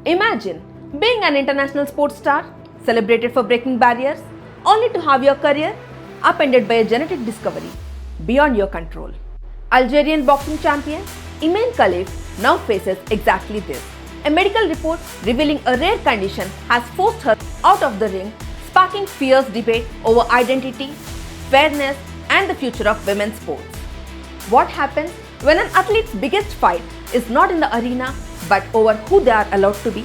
Imagine being an international sports star, celebrated for breaking barriers, only to have your career upended by a genetic discovery beyond your control. Algerian boxing champion Imane Khelif now faces exactly this. A medical report revealing a rare condition has forced her out of the ring, sparking fierce debate over identity, fairness, and the future of women's sports. What happens when an athlete's biggest fight is not in the arena but over who they are allowed to be?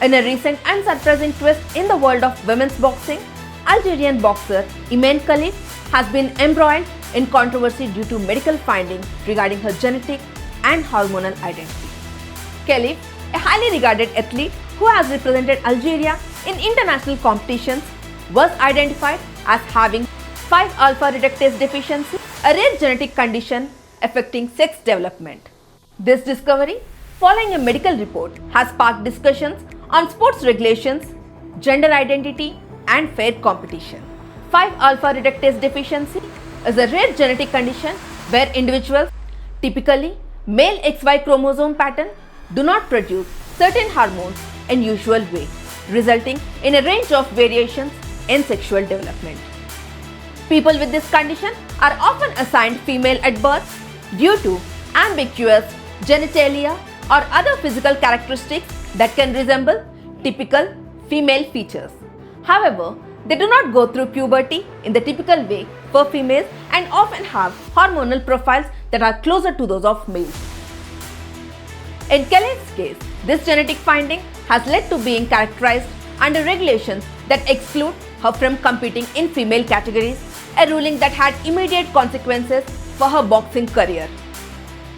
In a recent and surprising twist in the world of women's boxing, Algerian boxer Imane Khelif has been embroiled in controversy due to medical findings regarding her genetic and hormonal identity. Khelif, a highly regarded athlete who has represented Algeria in international competitions, was identified as having 5-alpha reductase deficiency, a rare genetic condition affecting sex development. This discovery, following a medical report, has sparked discussions on sports regulations, gender identity, and fair competition. 5-alpha reductase deficiency is a rare genetic condition where individuals, typically male XY chromosome pattern, do not produce certain hormones in usual way, resulting in a range of variations in sexual development. People with this condition are often assigned female at birth due to ambiguous genitalia or other physical characteristics that can resemble typical female features. However, they do not go through puberty in the typical way for females and often have hormonal profiles that are closer to those of males. In Khelif's case, this genetic finding has led to being characterized under regulations that exclude her from competing in female categories, a ruling that had immediate consequences for her boxing career.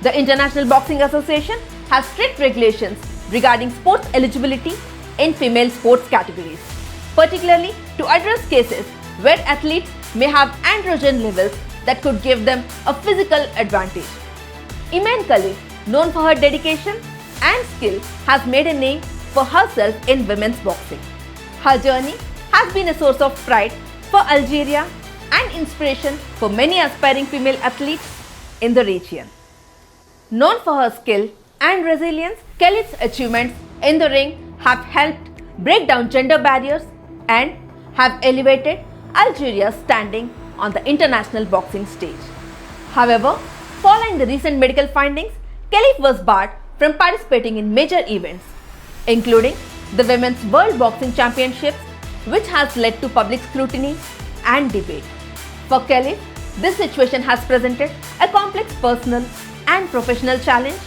The International Boxing Association has strict regulations regarding sports eligibility in female sports categories, particularly to address cases where athletes may have androgen levels that could give them a physical advantage. Imane Khelif, known for her dedication and skill, has made a name for herself in women's boxing. Her journey has been a source of pride for Algeria and inspiration for many aspiring female athletes in the region. Known for her skill and resilience, Khelif's achievements in the ring have helped break down gender barriers and have elevated Algeria's standing on the international boxing stage. However, following the recent medical findings, Khelif was barred from participating in major events, including the Women's World Boxing Championships, which has led to public scrutiny and debate. For Khelif, this situation has presented a complex personal and professional challenge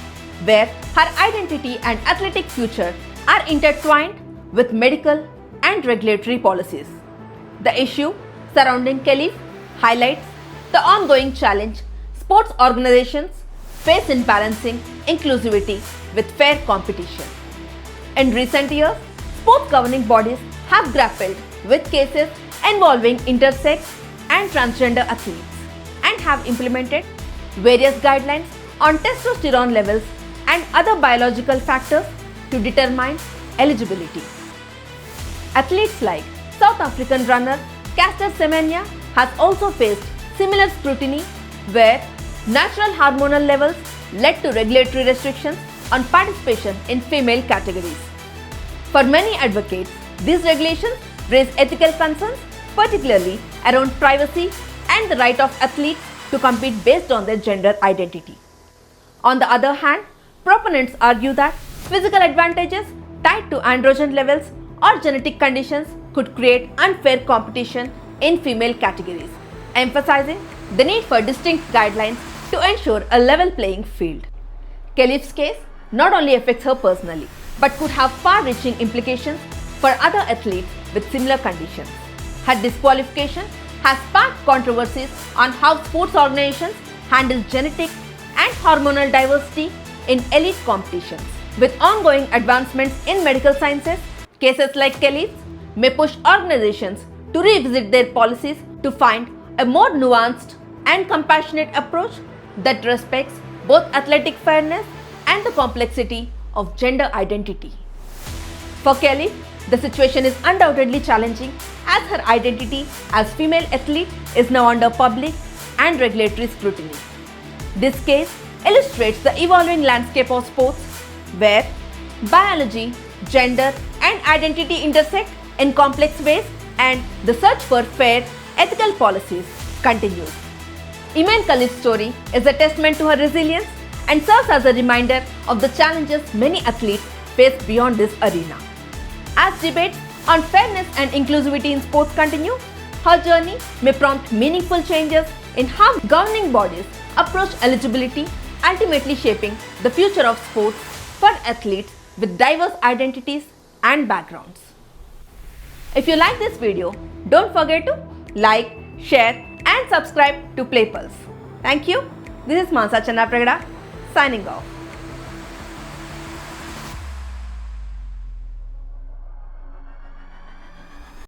where her identity and athletic future are intertwined with medical and regulatory policies. The issue surrounding Khelif highlights the ongoing challenge sports organizations face in balancing inclusivity with fair competition. In recent years, sports governing bodies have grappled with cases involving intersex and transgender athletes and have implemented various guidelines on testosterone levels and other biological factors to determine eligibility. Athletes like South African runner Caster Semenya has also faced similar scrutiny where natural hormonal levels led to regulatory restrictions on participation in female categories. For many advocates, these regulations raise ethical concerns, particularly around privacy and the right of athletes to compete based on their gender identity. On the other hand, proponents argue that physical advantages tied to androgen levels or genetic conditions could create unfair competition in female categories, emphasizing the need for distinct guidelines to ensure a level playing field. Khelif's case not only affects her personally, but could have far-reaching implications for other athletes with similar conditions. Her disqualification has sparked controversies on how sports organizations handle genetic and hormonal diversity in elite competitions. With ongoing advancements in medical sciences, cases like Khelif's may push organizations to revisit their policies to find a more nuanced and compassionate approach that respects both athletic fairness and the complexity of gender identity. For Khelif, the situation is undoubtedly challenging as her identity as female athlete is now under public and regulatory scrutiny. This case illustrates the evolving landscape of sports where biology, gender, and identity intersect in complex ways, and the search for fair, ethical policies continues. Imane Khelif's story is a testament to her resilience and serves as a reminder of the challenges many athletes face beyond this arena. As debates on fairness and inclusivity in sports continue, her journey may prompt meaningful changes in how governing bodies approach eligibility, ultimately shaping the future of sports for athletes with diverse identities and backgrounds. If you like this video, don't forget to like, share and subscribe to Play Pulse. Thank you. This is Mansa Channa Pragada signing off.